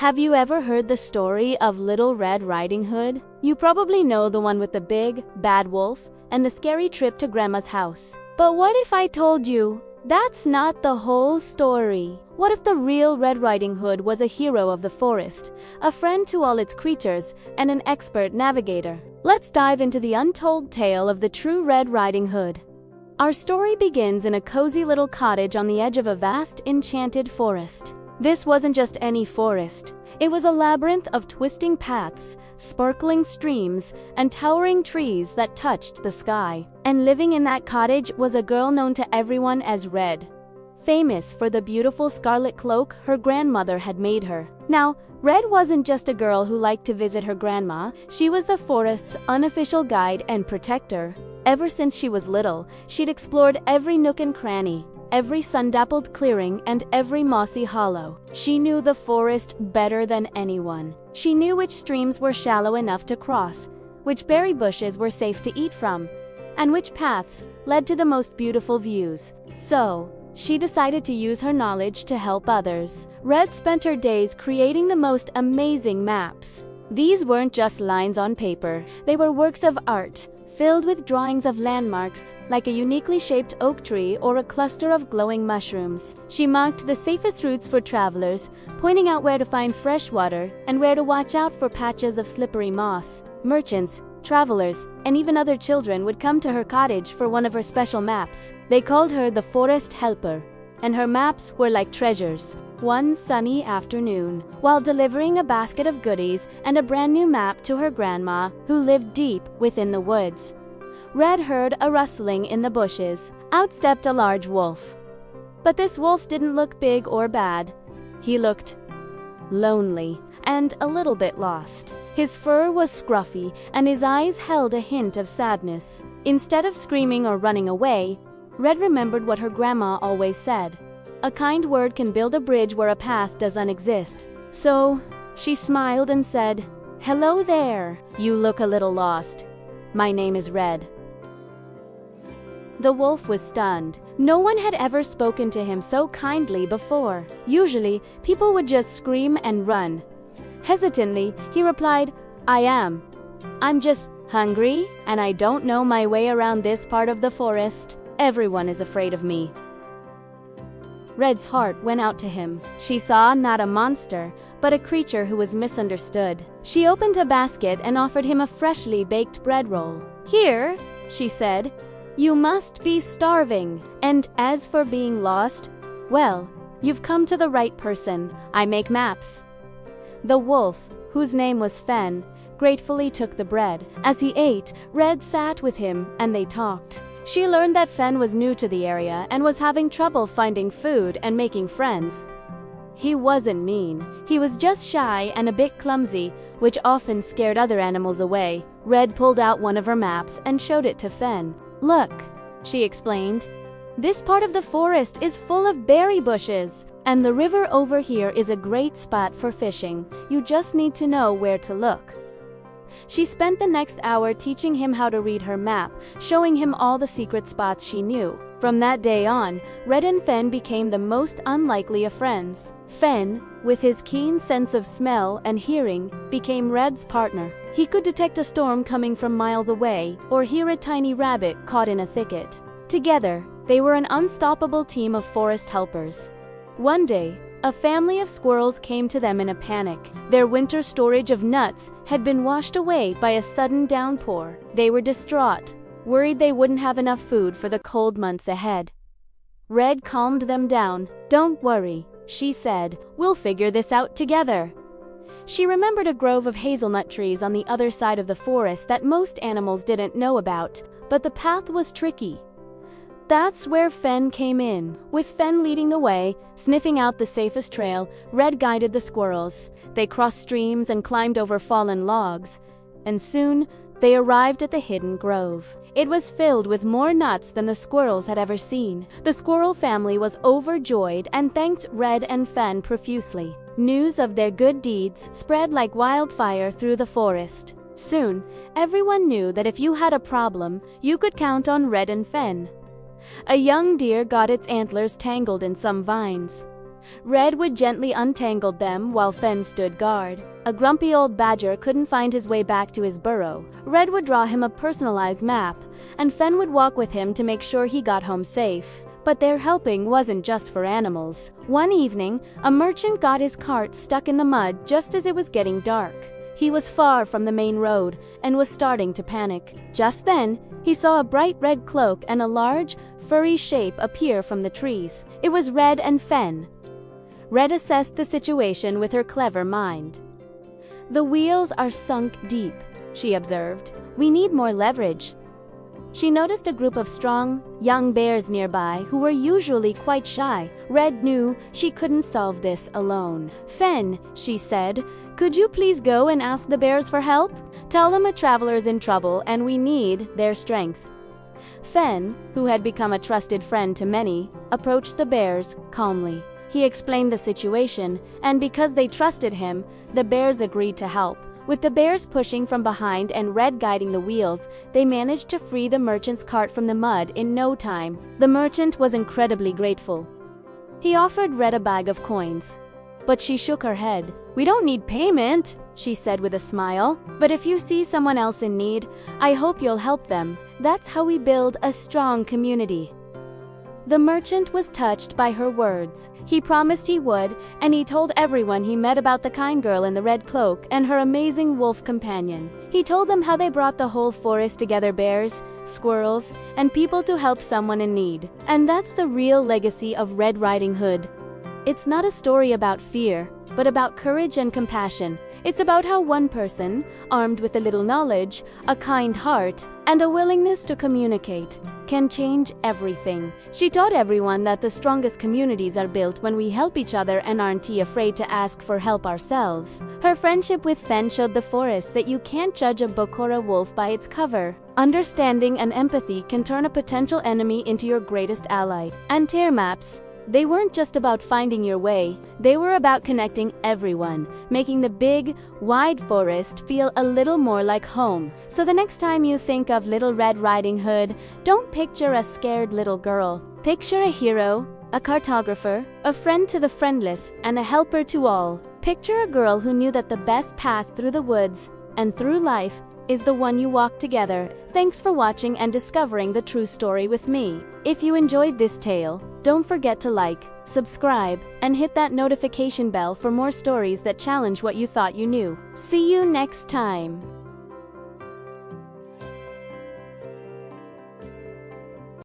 Have you ever heard the story of Little Red Riding Hood? You probably know the one with the big, bad wolf and the scary trip to Grandma's house. But what if I told you that's not the whole story? What if the real Red Riding Hood was a hero of the forest, a friend to all its creatures, and an expert navigator? Let's dive into the untold tale of the true Red Riding Hood. Our story begins in a cozy little cottage on the edge of a vast, enchanted forest. This wasn't just any forest. It was a labyrinth of twisting paths, sparkling streams, and towering trees that touched the sky. And living in that cottage was a girl known to everyone as Red. Famous for the beautiful scarlet cloak her grandmother had made her. Now, Red wasn't just a girl who liked to visit her grandma, she was the forest's unofficial guide and protector. Ever since she was little, she'd explored every nook and cranny, every sun-dappled clearing, and every mossy hollow. She knew the forest better than anyone. She knew which streams were shallow enough to cross, which berry bushes were safe to eat from, and which paths led to the most beautiful views. So, she decided to use her knowledge to help others. Red spent her days creating the most amazing maps. These weren't just lines on paper, they were works of art, filled with drawings of landmarks, like a uniquely shaped oak tree or a cluster of glowing mushrooms. She marked the safest routes for travelers, pointing out where to find fresh water and where to watch out for patches of slippery moss. Merchants, travelers, and even other children would come to her cottage for one of her special maps. They called her the Forest Helper, and her maps were like treasures. One sunny afternoon, while delivering a basket of goodies and a brand new map to her grandma, who lived deep within the woods, Red heard a rustling in the bushes. Out stepped a large wolf. But this wolf didn't look big or bad. He looked lonely and a little bit lost. His fur was scruffy and his eyes held a hint of sadness. Instead of screaming or running away, Red remembered what her grandma always said. A kind word can build a bridge where a path doesn't exist. So, she smiled and said, "Hello there. You look a little lost. My name is Red." The wolf was stunned. No one had ever spoken to him so kindly before. Usually, people would just scream and run. Hesitantly, he replied, I'm just hungry, and I don't know my way around this part of the forest. Everyone is afraid of me." Red's heart went out to him. She saw not a monster, but a creature who was misunderstood. She opened a basket and offered him a freshly baked bread roll. "Here," she said, "you must be starving. And as for being lost, well, you've come to the right person. I make maps." The wolf, whose name was Fen, gratefully took the bread. As he ate, Red sat with him and they talked. She learned that Fen was new to the area and was having trouble finding food and making friends. He wasn't mean. He was just shy and a bit clumsy, which often scared other animals away. Red pulled out one of her maps and showed it to Fen. "Look," she explained. "This part of the forest is full of berry bushes, and the river over here is a great spot for fishing. You just need to know where to look." She spent the next hour teaching him how to read her map, showing him all the secret spots she knew. From that day on, Red and Fen became the most unlikely of friends. Fen, with his keen sense of smell and hearing, became Red's partner. He could detect a storm coming from miles away, or hear a tiny rabbit caught in a thicket. Together, they were an unstoppable team of forest helpers. One day, a family of squirrels came to them in a panic. Their winter storage of nuts had been washed away by a sudden downpour. They were distraught, worried they wouldn't have enough food for the cold months ahead. Red calmed them down. "Don't worry," she said. "We'll figure this out together." She remembered a grove of hazelnut trees on the other side of the forest that most animals didn't know about, but the path was tricky. That's where Fen came in. With Fen leading the way, sniffing out the safest trail, Red guided the squirrels. They crossed streams and climbed over fallen logs, and soon they arrived at the hidden grove. It was filled with more nuts than the squirrels had ever seen. The squirrel family was overjoyed and thanked Red and Fen profusely. News of their good deeds spread like wildfire through the forest. Soon, everyone knew that if you had a problem, you could count on Red and Fen. A young deer got its antlers tangled in some vines. Redwood gently untangled them while Fen stood guard. A grumpy old badger couldn't find his way back to his burrow. Red would draw him a personalized map, and Fen would walk with him to make sure he got home safe. But their helping wasn't just for animals. One evening, a merchant got his cart stuck in the mud just as it was getting dark. He was far from the main road and was starting to panic. Just then, he saw a bright red cloak and a large, furry shape appear from the trees. It was Red and Fen. Red assessed the situation with her clever mind. "The wheels are sunk deep," she observed. "We need more leverage." She noticed a group of strong, young bears nearby who were usually quite shy. Red knew she couldn't solve this alone. "Fen," she said, "could you please go and ask the bears for help? Tell them a traveler is in trouble and we need their strength." Fen, who had become a trusted friend to many, approached the bears calmly. He explained the situation, and because they trusted him, the bears agreed to help. With the bears pushing from behind and Red guiding the wheels, they managed to free the merchant's cart from the mud in no time. The merchant was incredibly grateful. He offered Red a bag of coins, but she shook her head. "We don't need payment," she said with a smile. "But if you see someone else in need, I hope you'll help them. That's how we build a strong community." The merchant was touched by her words. He promised he would, and he told everyone he met about the kind girl in the red cloak and her amazing wolf companion. He told them how they brought the whole forest together, bears, squirrels, and people to help someone in need. And that's the real legacy of Red Riding Hood. It's not a story about fear, but about courage and compassion. It's about how one person, armed with a little knowledge, a kind heart, and a willingness to communicate, can change everything. She taught everyone that the strongest communities are built when we help each other and aren't afraid to ask for help ourselves. Her friendship with Fen showed the forest that you can't judge a book or a wolf by its cover. Understanding and empathy can turn a potential enemy into your greatest ally. And tear maps, they weren't just about finding your way, they were about connecting everyone, making the big, wide forest feel a little more like home. So the next time you think of Little Red Riding Hood, don't picture a scared little girl. Picture a hero, a cartographer, a friend to the friendless, and a helper to all. Picture a girl who knew that the best path through the woods and through life is the one you walk together. Thanks for watching and discovering the true story with me. If you enjoyed this tale, don't forget to like, subscribe, and hit that notification bell for more stories that challenge what you thought you knew. See you next time.